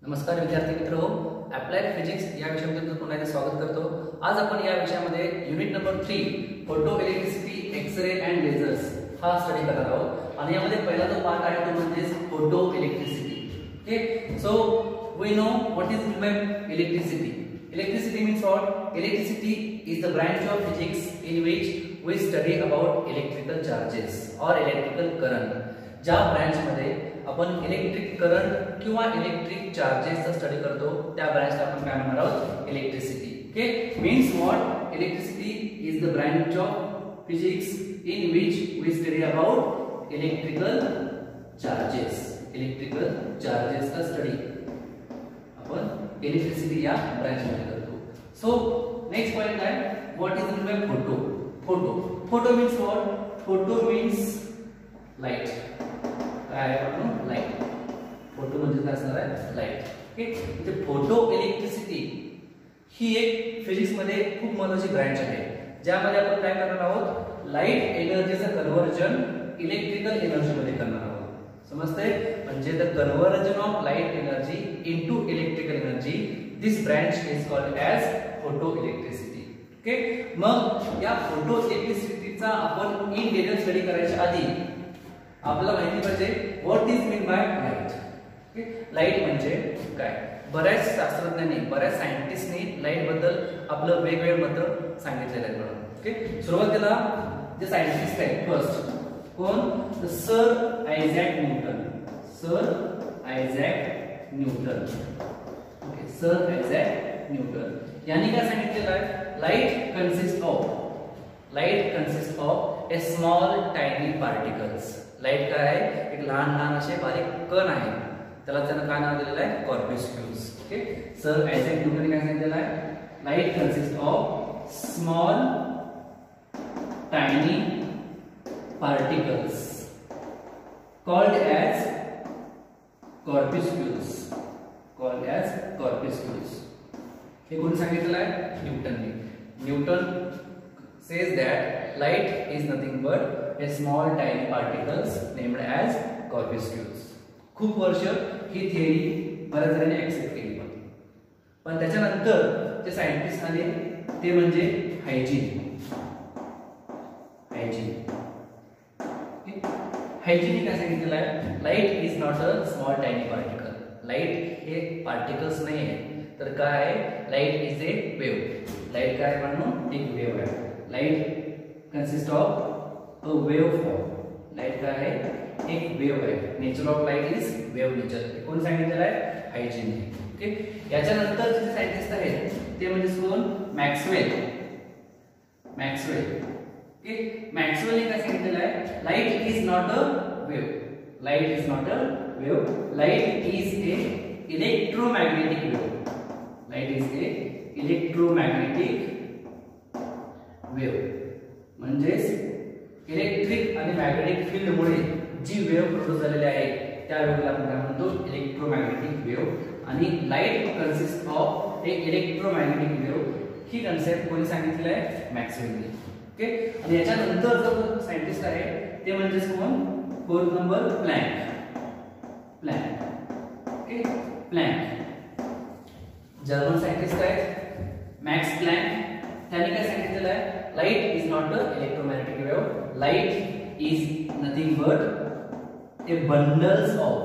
नमस्कार विद्यार्थी मित्रो, अप्लाइड फिजिक्स या विषयामध्ये तुमचं पुन्हा एकदा स्वागत करतो। आज आपण या विषयामध्ये unit number 3 photo electricity, X-ray and lasers हा स्टडी करणार आहोत आणि यामध्ये पहिला जो पार्ट आहे तो म्हणजे photo electricity. Okay, so we know what is mean by electricity. Electricity means what? Electricity is the branch of physics in which we study about electrical charges or electrical current. ज्या branch मध्ये आपण electric current किंवा electric charges चा study करतो त्या ब्रांचला आपण काय म्हणणार आहोत? Electricity. Okay, means what? Electricity is the branch of physics in which we study about electrical charges. Electrical charges का स्टडी आपण इलेक्ट्रिसिटी या ब्रांच मध्ये करतो। सो नेक्स्ट पॉइंट आहे what is mean bye photo. Photo means what? Photo means light. काय आहे आपण? Light. Photo म्हणजे काय असणार आहे? लाइट। ओके, म्हणजे फोटो इलेक्ट्रिसिटी ही एक फिजिक्स मध्ये खूप महत्त्वाची ब्रांच आहे ज्यामध्ये आपण काय करणार आहोत? लाइट एनर्जीचं कन्वर्जन इलेक्ट्रिकल एनर्जी मध्ये करणार आहोत। समजतंय? म्हणजे the conversion of light energy into electrical energy, this branch is called as photo electricity. Okay, मग या फोटो इलेक्ट्रिसिटीचा आपण इन डिटेल स्टडी करायच्या आधी आपल्याला माहिती पाहिजे what is mean by light. Okay, light म्हणजे काय? बऱ्याच शास्त्रज्ञांनी, बऱ्याच सायंटिस्टनी लाइट बद्दल आपलं वेगवेगळे मत सांगितलेलं आहे म्हणून। ओके, सुरुवातीला जे सायंटिस्ट आहेत फर्स्ट कोण? Sir Isaac Newton. Sir Isaac Newton. Okay, sir Isaac Newton यांनी काय सांगितलेलं आहे? Light consist of A small tiny particles. Light काय आहे? एक लहान लहान असे बारीक कण आहे, त्याला त्यानं काय नाव दिलेलं आहे? Corpuscles. Okay, sir Isaac Newton काय सांगितलेलं आहे? Light consist of small tiny particles called as corpuscles, हे कोणी सांगितलं आहे? न्यूटनने। Newton says that light is nothing but a small tiny particles named as corpuscles। खूप वर्ष ही थिअरी बऱ्याच जणांनी ऍक्सेप्ट केली पण त्याच्यानंतर जे सायंटिस्ट आले ते म्हणजे हायजीन काय सांगितलेलं आहे? Light is not a small tiny particle. Light हे पार्टिकल्स नाही आहे तर काय आहे? Light is a wave. Light काय म्हणून? एक वेव्ह आहे। Light consist of a wave form. Light काय आहे? एक वेव्ह आहे। Nature of light is wave nature. कोण सांगितलेलं आहे? हायजीन। ओके, याच्यानंतर जे सायंटिस्ट आहेत ते म्हणजे कोण? मॅक्सवेल। ओके, मॅक्सवेल ने काय सांगितलेलं आहे? Light is not a wave. Light is not a wave. Light is a electromagnetic wave. Light is a electromagnetic wave म्हणजेच इलेक्ट्रिक आणि मॅग्नेटिक फील्ड मुळे जी वेव्ह प्रोड्यूस झालेली आहे त्या वेव्हला आपण काय म्हणतो? Electromagnetic wave. आणि light consist of a electromagnetic wave ही कन्सेप्ट कोणी सांगितलेली आहे? मॅक्सवेलने। ओके, आणि याच्यानंतर जो सायंटिस्ट आहे ते म्हणजे कोण? Fourth number plank. Okay, plank German scientist आहे मॅक्स प्लँक। त्यांनी काय सांगितलेलं आहे? Light is not a electromagnetic wave. Light is nothing but A bundles of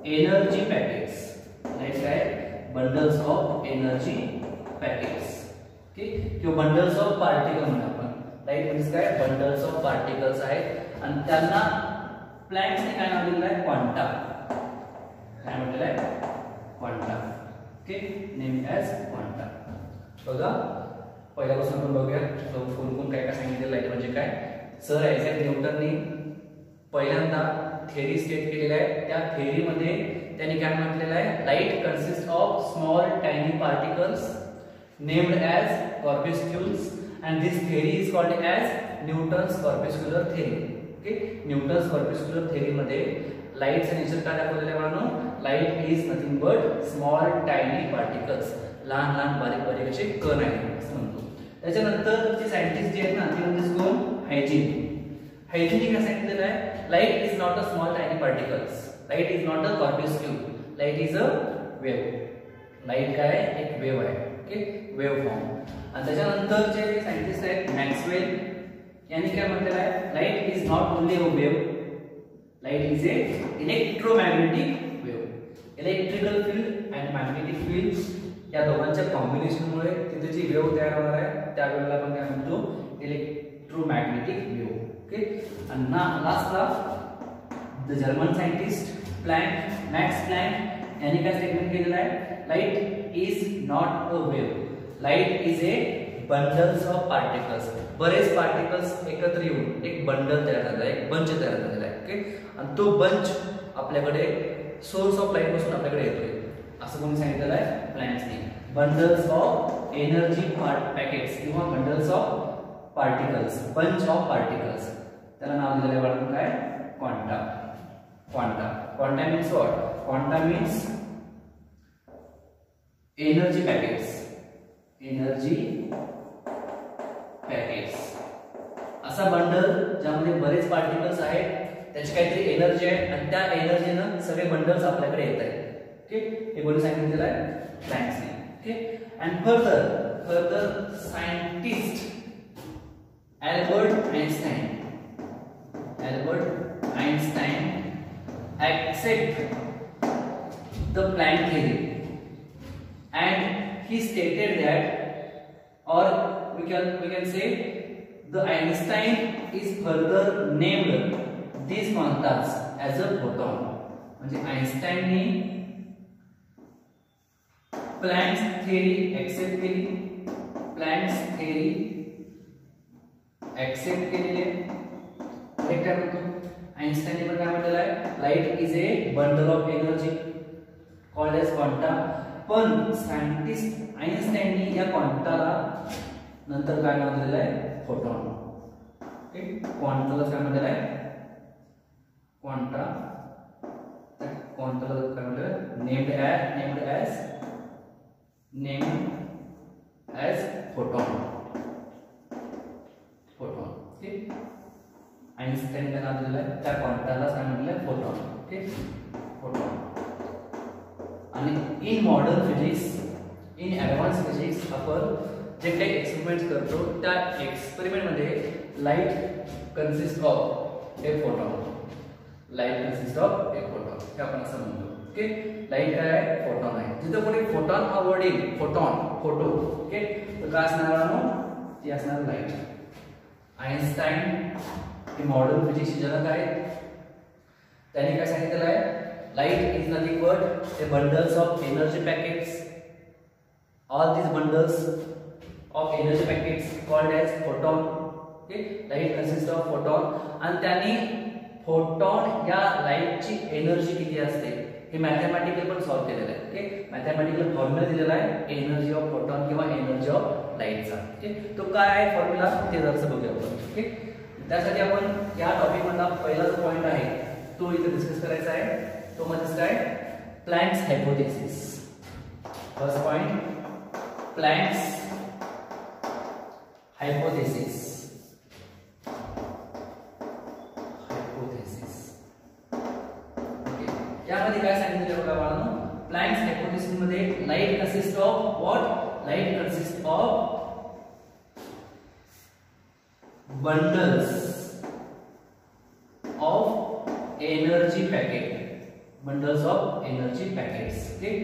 energy packets. Light काय? बंडल्स ऑफ एनर्जी पॅकेट्स किंवा बंडल्स ऑफ पार्टिकल म्हणून आपण। Light म्हणजे काय? बंडल्स ऑफ पार्टिकल्स आहेत आणि त्यांना प्लँक्सने काय नाव दिलेलं आहे? क्वांटा। काय म्हटलेलं आहे? Quanta. Okay, name as quanta. बघा पहिल्यापासून आपण बघूया कोण कोण काय काय सांगितलं लाइट म्हणजे काय। सर आयझॅक न्यूटनने पहिल्यांदा थिअरी स्टेट केलेली आहे। त्या थिअरीमध्ये त्यांनी काय म्हटलेलं आहे? Light consist of small tiny particles named as corpuscles and this theory is called as Newton's corpuscular theory। okay, Newton's corpuscular theory मध्ये लाइटचे नेचर काय दाखवलेलं आहे म्हणून? Light is nothing but small tiny particles, लहान लहान बारीक बारीक असे कण आहेत असं म्हणतो। त्याच्यानंतर जे सायंटिस्ट जे आहेत ना ते म्हणजे कोण? हायजीन। हायजीन काय सांगितलेलं आहे? Light is not a small tiny particles. Light is not a corpuscle, light is a wave. Light काय आहे? एक वेव्ह आहे. Okay, wave form. आणि त्याच्यानंतर जे सायंटिस्ट आहेत मॅक्सवेल यांनी काय म्हटलेलं आहे? Light is not only a wave, light is A electromagnetic wave. Electrical field and magnetic field या दोघांच्या कॉम्बिनेशनमुळे तिथे जी वेव्ह तयार होणार आहे त्या वेव्हला आपण काय म्हणतो? Electromagnetic wave. ओके. आणि लास्टला the German scientist plank, max plank यांनी काय स्टेटमेंट केलेलं आहे? Light is not a wave, light is A bundles of particles. बरेच पार्टिकल्स एकत्र येऊन एक बंडल तयार झालेला आहे, एक बंच तयार झालेला आहे. ओके. आणि तो बंच आपल्याकडे सोर्स ऑफ लाईट पासून आपल्याकडे येतोय असं कोणी सांगितलेलं आहे? प्लँक्सने. बंडल्स ऑफ एनर्जी पॅकेट्स किंवा bundles of particles, bunch of particles, त्याला नाव दिलेलं आहे आपण काय? Quanta. Quanta. Quanta means what? Quanta means energy packets. Energy packets असा बंडल ज्यामध्ये बरेच पार्टिकल्स आहेत, त्याची काहीतरी एनर्जी आहे आणि त्या एनर्जीनं सगळे बंडल्स आपल्याकडे येत आहेत. ओके, हे कोणी सांगितलेलं आहे? प्लँक्सने. Okay. And further scientist Albert Einstein accept the Planck theory and he stated that, or we can say the Einstein is further named these quantas as a photon. म्हणजे आइन्स्टाईनने प्लँक्स theory accept केली, Planck's theory accept केलेले. एक काय म्हणतो? आइन्स्टाईनने पण काय म्हटलेलं आहे? Light is a bundle of energy called as quanta. पण सायंटिस्ट आइन्स्टाईनने या क्वांटाला नंतर काय नाव दिलेलं आहे? फोटॉन. ओके, क्वांटाला काय म्हटलेलं आहे? क्वांटा. क्वांटाला काय म्हटलेलं? Named as photon. Photon. Okay, Einstein का नाव दिलेलं आहे त्या क्वांटाला काय म्हटलं? फोटॉन. Okay, photon. आणि in modern physics, in advance physics आपण जे काही एक्सपेरिमेंट करतो त्या एक्सपेरिमेंट मध्ये light consist of a photon. Light consist of a photon हे आपण असं म्हणतो. ओके, लाईट काय आहे? फोटॉन आहे. जिथे कोणी फोटॉन हा वर्ड येईल, फोटॉन, फोटो. ओके, तर काय असणार? ती असणार लाईट. आइन्स्टाईन हे मॉडर्न फिजिक्सचे जनक आहेत. त्यांनी काय सांगितलेलं आहे? Light is nothing but A bundles of energy packets. All these bundles of energy packets called as photon. Okay, light consists of photon. आणि त्यांनी फोटॉन या लाईटची एनर्जी किती असते हे मॅथमॅटिकल पण सॉल्व्ह केलेलं आहे. ओके, मॅथमॅटिकल फॉर्म्युला दिलेला आहे एनर्जी ऑफ फोटॉन किंवा एनर्जी ऑफ लाईटचा. ओके, तो काय आहे फॉर्म्युला ते जरासं बघूया आपण. ओके, त्यासाठी आपण या टॉपिक मधला पहिला जो पॉइंट आहे तो इथे डिस्कस करायचा आहे. तो म्हणजे काय? Planck's hypothesis. First point, Planck's hypothesis. यामध्ये काय सांगितलं बघा बाळांनो? प्लँक्स हायपोथेसिस मध्ये light consist of what? Light consist of bundles of energy packet. Bundles of energy packets. Okay,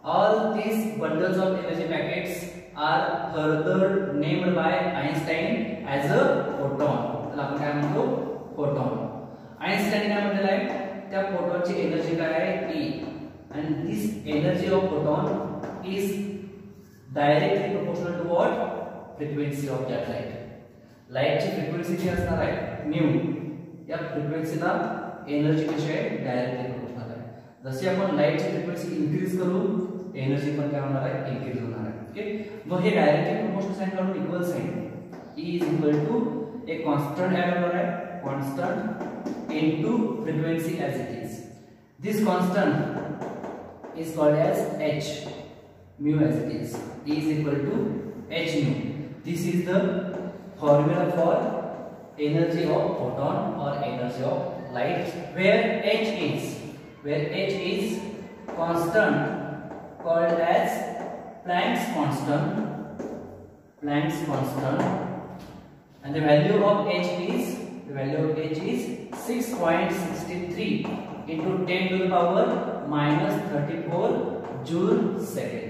all these bundles of energy packets are further named by Einstein as a photon. तर आपण काय म्हणतो? Photon. Einstein काय म्हटलेलं आहे? त्या फोटॉनची energy काय आहे? E. and this energy of photon is directly proportional to what? Frequency of that light. Light ची फ्रिक्वेन्सी जी असणार आहे म्यू, या फ्रिक्वेन्सीला एनर्जी कशी आहे? डायरेक्टली प्रोपोर्शनल आहे. जसे आपण लाइट ची फ्रिक्वेन्सी इन्क्रीज करू एनर्जी पण काय होणार आहे? इन्क्रीज होणार आहे. ओके, मग हे डायरेक्टली प्रोपोर्शनल साइन काढून equal sign E is equal to एक कांस्टेंट ऍड होणार आहे, constant into frequency as it is. This constant is called as h, mu as it is. E is equal to h mu. This is the formula for energy of photon or energy of light, where h is where h is constant called as Planck's constant, and the value of h is 6.63 into 10 to the power minus 34 joule second.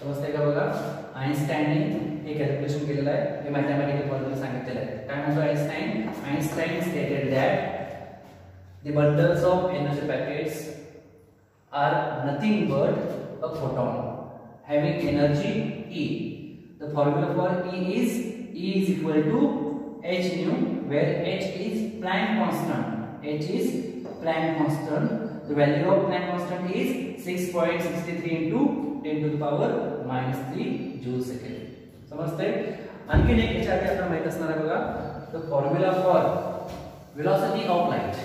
समजतंय का बघा. आइन्स्टाईनने हे calculation केलेलं आहे, हे mathematical formula सांगितलेलं आहे. काय म्हणतो Einstein stated that the bundles of energy packets are nothing but a photon having energy E. The formula for E is equal to h nu, where h is Planck constant. The value of Planck constant is 6.63 into 10 to the power minus 3 joule second. समजतंय. आणखीन एक याच्या आधी आपल्याला माहित असणार आहे बघा, the formula for velocity of light,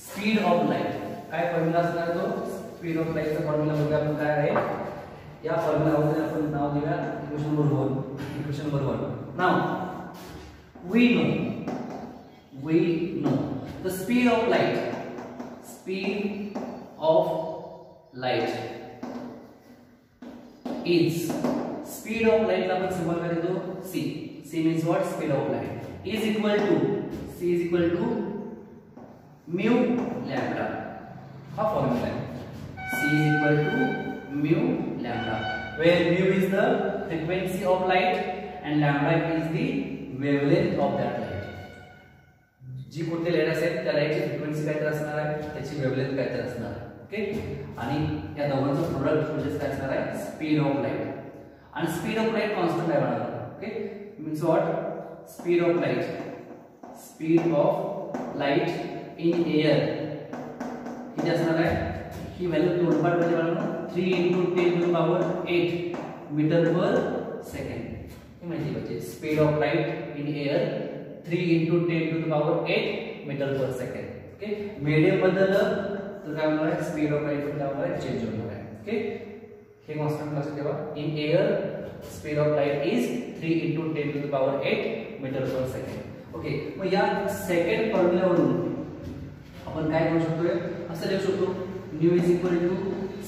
speed of light. काय फॉर्म्युला असणार तो? स्पीड ऑफ लाइट चा फॉर्म्युला बघा आपण काय आहे. या फॉर्म्युलावर आपण नाव देऊया equation number 1. Now we know the speed of light is speed of light ला आपण सिंबल काय देतो? c means what? Speed of light is equal to mu lambda. हा फॉर्म्युला आहे. c is equal to mu lambda, where mu is the frequency of light and lambda is the wavelength of that light. जी कोणती light असेल त्या लाईटची frequency काय तर असणार आहे, त्याची वेव्हलेंथ काय तर असणार आहे. ओके. आणि या दोघांचं प्रोडक्ट म्हणजे काय असणार आहे? Speed of light. आणि स्पीड ऑफ लाईट कॉन्स्टंट आहे म्हणा. Okay. Means what? Speed of light in air किती असणार आहे? ही व्हॅल्यू तोंडपाठ मध्ये म्हणा 3 × 10 to the power 8 metre per second. हे माहिती पाहिजे. Speed of light in air 3 × 10 to the power 8 metre per second. Okay. Medium बदललं तर काय होणार आहे? स्पीड ऑफ लाईट पण काय होणार आहे? चेंज होणार आहे. ओके. हे कॉन्स्टंट लक्षात ठेवा. In air speed of light is 3 × 10 to the power 8 metre per second. Okay. मग या सेकंड फॉर्म्युलावरून आपण काय करू शकतोय? असं लिहू शकतो nu is equal to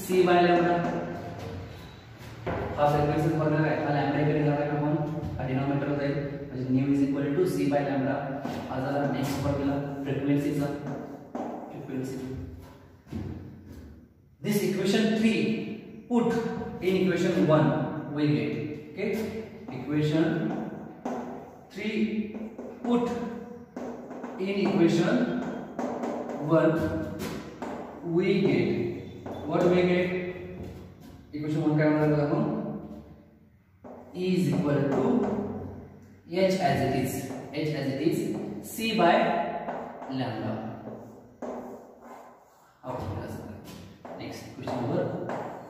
c by lambda. हा फ्रिक्वेन्सी फॉर्म्युला आहे. हा लॅम्बडा इकडे गेला आहे आपण, हा डिनॉमिनेटर जाईल म्हणजे nu is equal to c by lambda. हा झाला नेक्स्ट फॉर्म्युला फ्रिक्वेन्सीचा. This equation 3 put in equation 1 we get. Okay. Equation 3 put in equation 1 we get. What we get? Equation 1 काय होणार बघा मग? E is equal to h as it is c by lambda. Next question number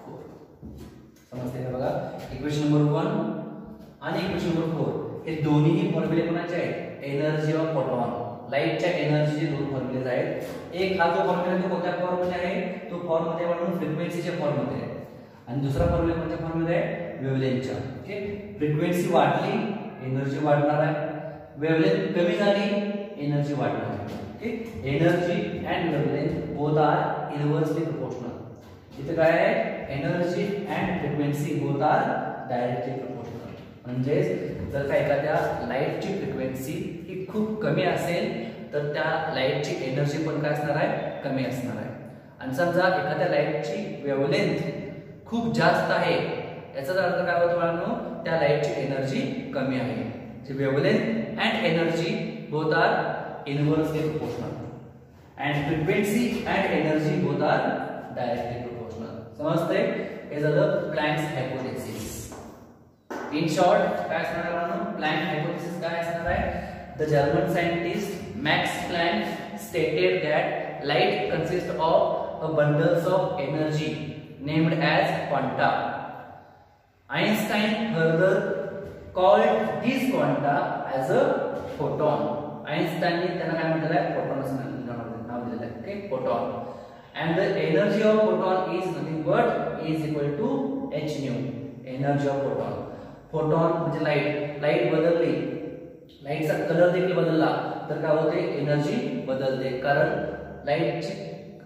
4. समजते का बघा? Equation number 1 आणि equation number 4 हे दोन्ही फॉर्म्युले कोणाचे आहेत? Energy of photon. लाईटच्या एनर्जीचे दोन फॉर्म्युले आहेत. एक हा जो फॉर्म्युला तो कोणत्या फॉर्म मध्ये आहे? तो फॉर्म मध्ये म्हणून फ्रिक्वेन्सीच्या फॉर्म मध्ये आहे. आणि दुसरा फॉर्म्युला कोणत्या फॉर्म मध्ये आहे? वेव्हलेंथच्या. ओके. फ्रिक्वेन्सी वाढली एनर्जी वाढणार आहे, वेव्हलेंथ कमी झाली एनर्जी वाढणार आहे. Okay. Energy and wavelength both are inversely proportional. इथे काय आहे? Energy and frequency both are directly proportional. म्हणजे जर का एखाद्या लाईटची फ्रिक्वेन्सी ही खूप कमी असेल तर त्या लाईटची एनर्जी पण काय असणार आहे? कमी असणार आहे. आणि समजा एखाद्या लाईटची वेव्हलेंथ खूप जास्त आहे याचा अर्थ काय होतो बाळांनो? त्या लाईटची एनर्जी कमी आहे. जी wavelength and energy both are inversely proportional and frequency and energy both are directly proportional. समजते? हे झालं प्लँक्स हायपोथेसिस. इन शॉर्ट काय असणार आहे बाळांनो? प्लँक हायपोथेसिस काय असणार आहे? The German scientist Max Planck stated that light consists of a bundles of energy named as quanta. Einstein further called these quanta as a photon. Einstein ने त्यांना काय म्हटलं आहे? photon असं नाव दिलेलं आहे. Okay, photon. And the energy of photon is nothing but is equal to h nu. Energy of photon. Photon म्हणजे light बदलली, लाईटचा कलर देखील बदलला तर काय होते? एनर्जी बदलते. कारण लाईटची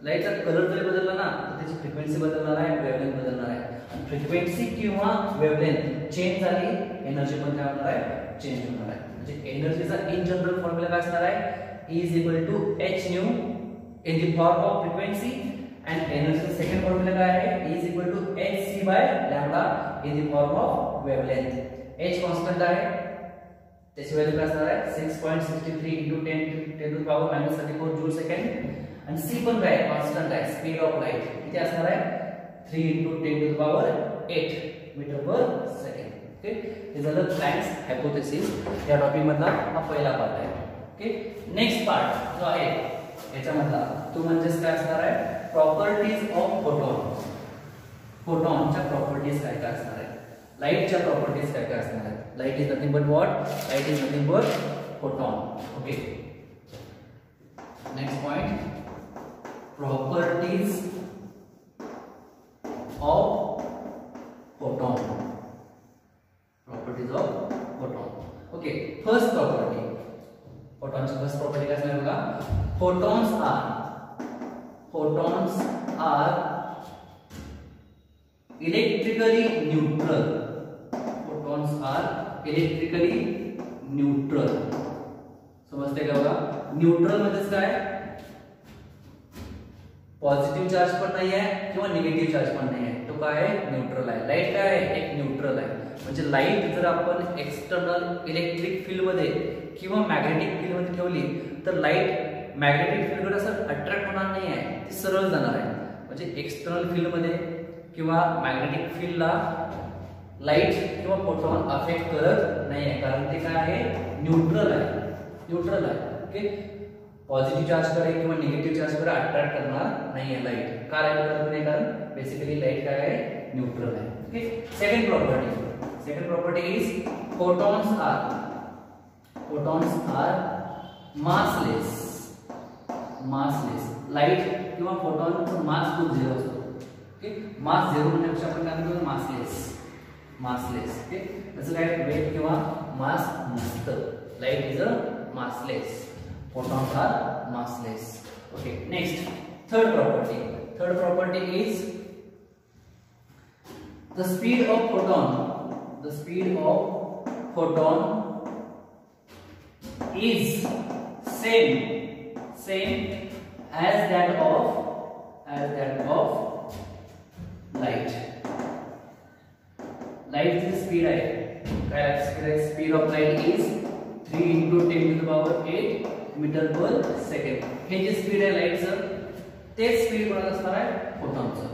लाईटचा कलर जरी बदलला ना तर त्याची फ्रिक्वेन्सी बदलणार आहे, वेव्हलेंथ बदलणार आहे. आणि फ्रिक्वेन्सी किंवा वेव्हलेंथ चेंज झाली, एनर्जी पण काय होणार आहे, चेंज होणार आहे. म्हणजे एनर्जीचा इन जनरल फॉर्म्युला काय असणार आहे, E is equal to h nu in the form of frequency, and एनर्जीचा सेकंड फॉर्म्युला काय आहे, E is equal to hc by lambda in the form of wavelength. h constant आहे, त्याची value काय असणार आहे, 6.63 into 10 to the power minus 34 joule second. आणि c पण काय कॉन्स्टंट आहे, स्पीड ऑफ लाइट किती असणार आहे, 3 into 10 to the power 8 metre per second. Okay, हे झालं प्लॅंक्स हायपोथेसिस या टॉपिक मधला हा पहिला पार्ट आहे. ओके, नेक्स्ट पार्ट जो आहे याच्यामधला तो म्हणजेच काय असणार आहे, प्रॉपर्टीज ऑफ फोटॉन. फोटॉनच्या प्रॉपर्टीज काय काय असणार आहे, लाईटच्या प्रॉपर्टीज काय काय असणार आहे. Light is nothing but what, light is nothing but photon. Okay, next point, properties of photon. Properties of photon. Okay, first property, फोटॉनची फर्स्ट प्रॉपर्टी काय असणार बघा, photons are electrically neutral. Photons are electrically neutral. समजते का बघा, neutral म्हणजे काय, positive charge पण नाही आहे किंवा निगेटिव्ह चार्ज पण नाही आहे, तो काय आहे, न्यूट्रल आहे. लाईट काय आहे, एक न्यूट्रल आहे. म्हणजे लाईट जर आपण एक्सटर्नल इलेक्ट्रिक फील्ड मध्ये किंवा मॅग्नेटिक फील्ड मध्ये ठेवली तर लाईट मॅग्नेटिक फील्ड कडे असं अट्रॅक्ट होणार नाही आहे, ती सरळ जाणार आहे. म्हणजे एक्सटर्नल फील्ड मध्ये किंवा मॅग्नेटिक फील्डला लाईट किंवा फोटॉन अफेक्ट करत नाही आहे, कारण ते काय आहे, न्यूट्रल आहे. न्यूट्रल आहे. ओके, पॉझिटिव्ह चार्ज कडे किंवा निगेटिव्ह चार्ज कडे अट्रॅक्ट करणार नाही आहे लाईट. का लाईट करत नाही, कारण बेसिकली लाईट काय आहे, न्यूट्रल आहे. Okay, second property is photons are massless. Light किंवा फोटॉनचा मास खूप झिरो असतो. ओके, मास झिरो म्हणण्यापेक्षा आपण काय म्हणतो, मासलेस. ओके, त्याचं काय वेट किंवा मास नसतं. Light is a massless, photons are massless. Okay, next third property is the speed of photon is same as that of light. Light's speed आहे, काय speed of light is 3 into 10 to the power 8 metre per second. हे जे speed आहे लाईटचं तेच speed कोणाचं असणार आहे, फोटॉनचं.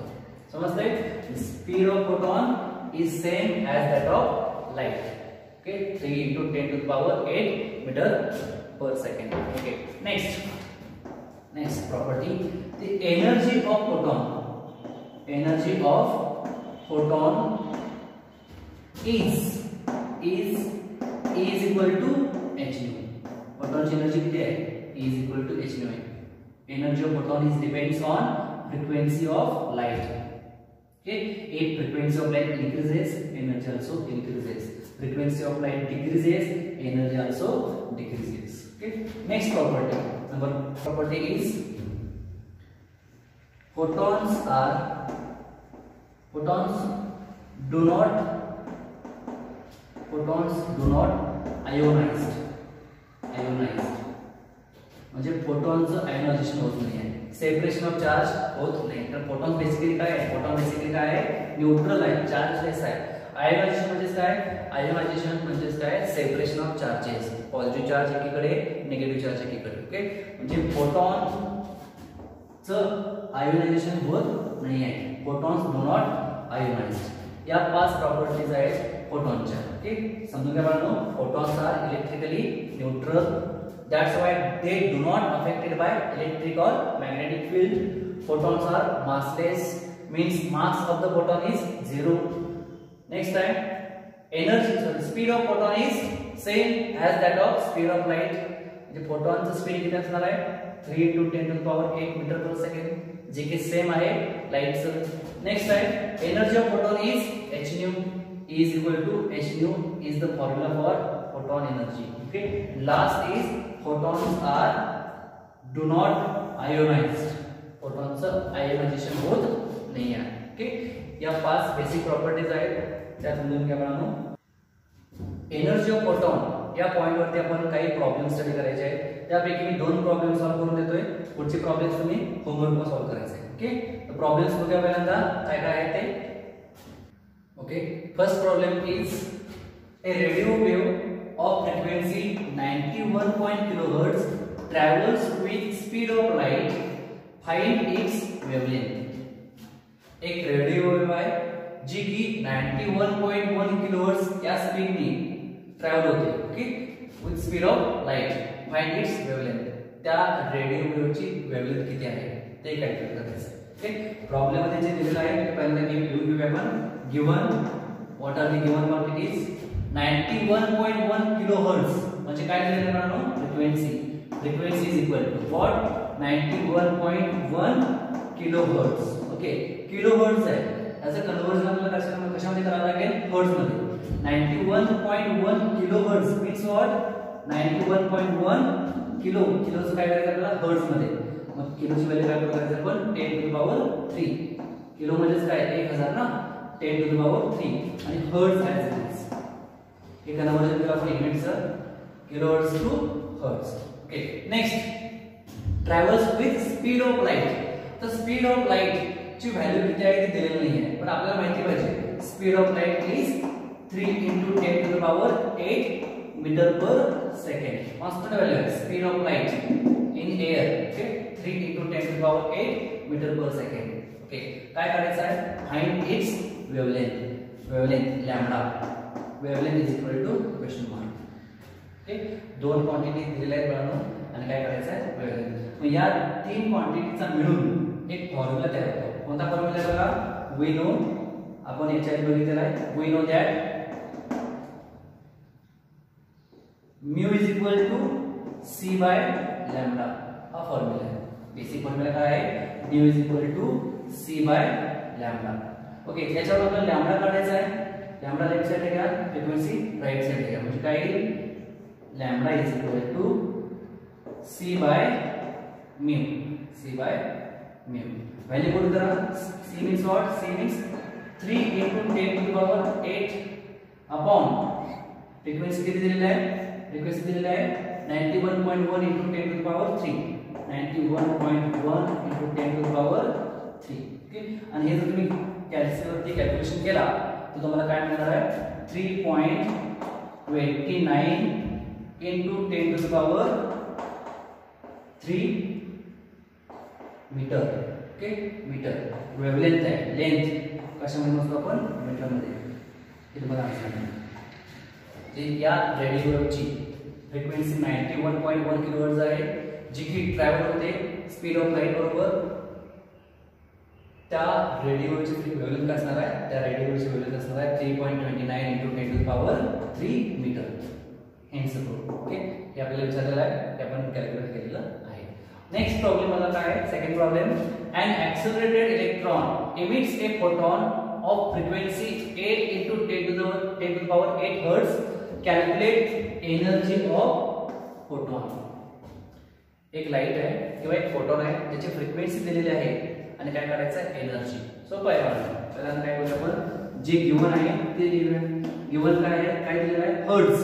समजतंय, speed of photon is same as that of light. Okay, 3 into 10 to the power 8 metre per second. Okay, next property, the energy of photon is equal to h nu. फोटॉनची energy किती आहे, is equal to h nu आहे. Energy of photon is depends on frequency of light. Okay, if frequency of light increases, energy also increases. Frequency of light decreases, energy also decreases. Okay, next property, number property is photons do not ionized. म्हणजे फोटॉनचं ionisation होत नाही आहे, separation of charge होत नाही. तर photon basically काय आहे, न्यूट्रल आहे, चार्जलेस आहे. आयोनायझेशन म्हणजेच काय, separation of charges, positive charge एकीकडे, निगेटिव्ह चार्ज एकीकडे. ओके, म्हणजे फोटॉनचं आयोनायझेशन होत नाही आहे. Photons do not ionised. या 5 प्रॉपर्टीज आहेत फोटॉनच्या. ओके, समजून घ्या बाळांनो, photons are electrically neutral. That's why they do not affected by electric or magnetic field. Photons are massless, means mass of the photon is 0. Next time, speed of photon is same as that of speed of light. The photon's speed किती असणार आहे, 3 into 10 to the power 8 metre per second, जे की same आहे लाईटचं. Next time, energy of photon is h nu, is equal to h nu is the formula for photon energy. Okay, last is photons do not ionized. फोटॉनचं ionization होत नाही आहे. Okay, या 5 basic properties आहेत त्या समजून घ्या मुलांनो. एनर्जी ऑफ फोटॉन या पॉइंट वरती आपण काही प्रॉब्लेम स्टडी करायचे आहेत. त्यापैकी मी 2 प्रॉब्लेम सॉल्व्ह करून देतोय. पुढचे प्रॉब्लेम्स तुम्ही होमवर्कवर सॉल्व्ह करायचे आहेत. ओके, प्रॉब्लेम्स बघूया पहिल्यांदा काय काय आहे ते. Okay, first problem is a radio wave of frequency 91 kilohertz travels with speed of light. Find its wavelength. एक रेडिओ वेव्ह आहे जी की 91.1 किलोहर्ट्ज या स्पीडने ट्रॅव्हल होते. Okay, with speed of light. Find its wavelength. त्या रेडिओ वेव्हची वेवलेंथ किती आहे ते कॅल्क्युलेट करायचं. ओके, प्रॉब्लेम मध्ये जे दिलेलं आहे ते पहिल्यांदा लिहून घेऊया आपण. Given what are the given quantities. 91.1 kilohertz म्हणजे काय दिलेलं आहे ना, frequency. Frequency is equal to what, 91.1 kilohertz. Okay, kilohertz आहे, याचं कन्वर्जन आपल्याला कशामध्ये करावं लागेल, हर्ट्ज मध्ये. 91.1 किलोहर्ट्ज मीन्स व्हॉट, 91.1 किलो. किलोचं काय करायचं आपल्याला हर्ट्ज मध्ये. मग किलोची व्हॅल्यू काय करायचं आपण, 10 to the power 3. किलो म्हणजेच काय 1000 ना, 10 to the power 3 आणि हर्ट्ज आहे. हे कन्वर्जन केलं आपण युनिटचं, kilohertz to hertz. Okay, next travels with speed of light. तर स्पीड ऑफ लाइट ची व्हॅल्यू किती आहे ती दिलेली नाही आहे, पण आपल्याला माहिती पाहिजे speed of light is 3 × 10 to the power 8 metre per second. Constant value आहे speed of light in air. Okay, 3 × 10 to the power 8 metre per second. Okay, काय करायचं आहे, find its wavelength. Wavelength lambda. Wavelength is equal to question mark. Okay, 2 quantity दिलेल्या आहेत मुलांनो आणि काय करायचं आहे, वेवलेंथ. मग या 3 क्वांटिटीचा मिळून एक फॉर्म्युला तयार होतो. कोणता फॉर्म्युला आहे बघा, वी नो. आपण याच्या आधी बघितलेला आहे. We know that mu is equal to c by lambda. हा फॉर्म्युला आहे. बेसिक फॉर्म्युला काय आहे, mu is equal to c by lambda. Okay, याच्यावर आपल्याला लॅम्बडा काढायचा आहे. लॅम्बडा लेफ्ट साइड घ्या, फ्रिक्वेन्सी राइट साइड घ्या. म्हणजे काय येईल, lambda is equal to c by mu. C by mu value put करा. C means what, c means 3 × 10 to the power 8 upon frequency किती दिलेली आहे, फ्रिक्वेन्सी दिलेली आहे 91.1 × 10 to the power 3. 91.1 × 10 to the power 3. Okay, आणि हे जर तुम्ही कॅल्क्युलेटरवरती कॅल्क्युलेशन केला तर तुम्हाला काय मिळणार आहे, 3.29 × 10 to the power 3 metre. Okay, metre. Wavelength आहे, लेंथ कशामध्ये मोजतो आपण, मीटर मध्ये. हे तुम्हाला आन्सर आहे. या रेडिओ वेव्हची फ्रिक्वेन्सी 91.1 किलोहर्ट्ज आहे जी की ट्रॅव्हल होते स्पीड ऑफ लाइट बरोबर. त्या रेडिओ वेव्हची वेवलेंथ असणार आहे, त्या रेडिओ वेव्हची वेवलेंथ असणार आहे 3.29 × 10 to the power 3 metre. Hence proof. Okay, हे आपल्याला विचारलेलं आहे, ते आपण कॅल्क्युलेट केलेलं आहे. नेक्स्ट प्रॉब्लेम मला काय आहे, second problem. an accelerated electron emits a photon of frequency 8 × 10 to the power 8 hertz. calculate energy of photon. एक लाइट आहे किंवा एक फोटॉन आहे ज्याची फ्रिक्वेन्सी दिलेली आहे आणि काय करायचं आहे, एनर्जी. सोपं आहे बघा. पहिल्यांदा काय करूया आपण, जे गिवन आहे ते लिहूया. गिवन काय आहे, काय दिलेलं आहे, हर्ट्ज.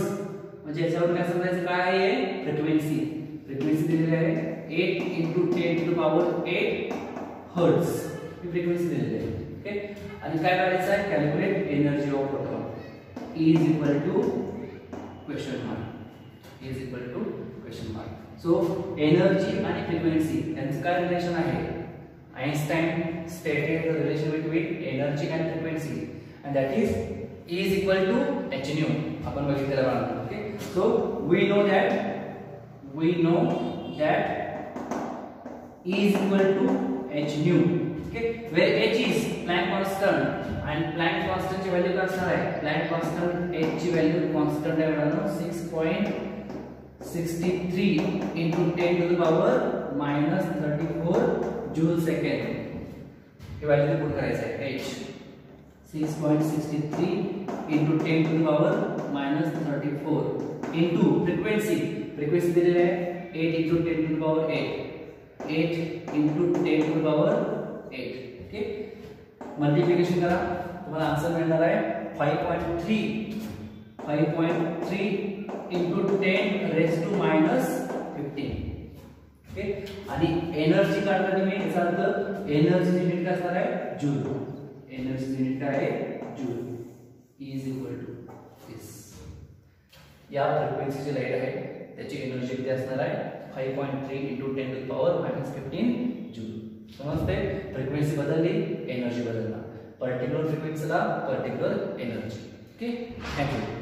म्हणजे याच्यावर काय समजायचं, काय आहे, फ्रिक्वेन्सी. फ्रिक्वेन्सी दिलेली आहे 8 × 10 to the power 8 हर्ट्ज. ही फ्रिक्वेन्सी दिलेली आहे. ओके, आणि काय करायचं आहे, calculate energy of photon. E is equal to question mark. E is equal to question mark. So energy आणि फ्रिक्वेन्सी यांचं काय रिलेशन आहे, Einstein stated the relation between energy and frequency and that is E is equal to h nu. आपण बघितलेलं आहे. Okay, so we know that E is equal to h nu. Okay, where h is Planck constant and Planck constant ची value काय असणार आहे, Planck constant h ची value constant आहे मित्रांनो 6.63 × 10 to the power -34 joule second. He value put करायचं आहे, h 6.63 × 10 to the power -34 into frequency. Frequency दिलेली आहे 8 × 10 to the power 8. 8 into 10 to the power 8. Okay, multiplication करा, तुम्हाला आन्सर मिळणार आहे 5.3 into 10 raised to minus 15. Okay, आणि एनर्जी काढता तुम्ही, याचा अर्थ एनर्जी युनिट काय असणार आहे, जूल. एनर्जी युनिट काय आहे, joule. E is equal to this. या फ्रिक्वेन्सीची लाईट आहे, त्याची एनर्जी किती असणार आहे, 5.3 into 10 to the power minus 15 joule. समजते, फ्रिक्वेन्सी बदलली, एनर्जी बदलणार. पर्टिक्युलर फ्रिक्वेन्सीला पर्टिक्युलर एनर्जी. Okay, thank you.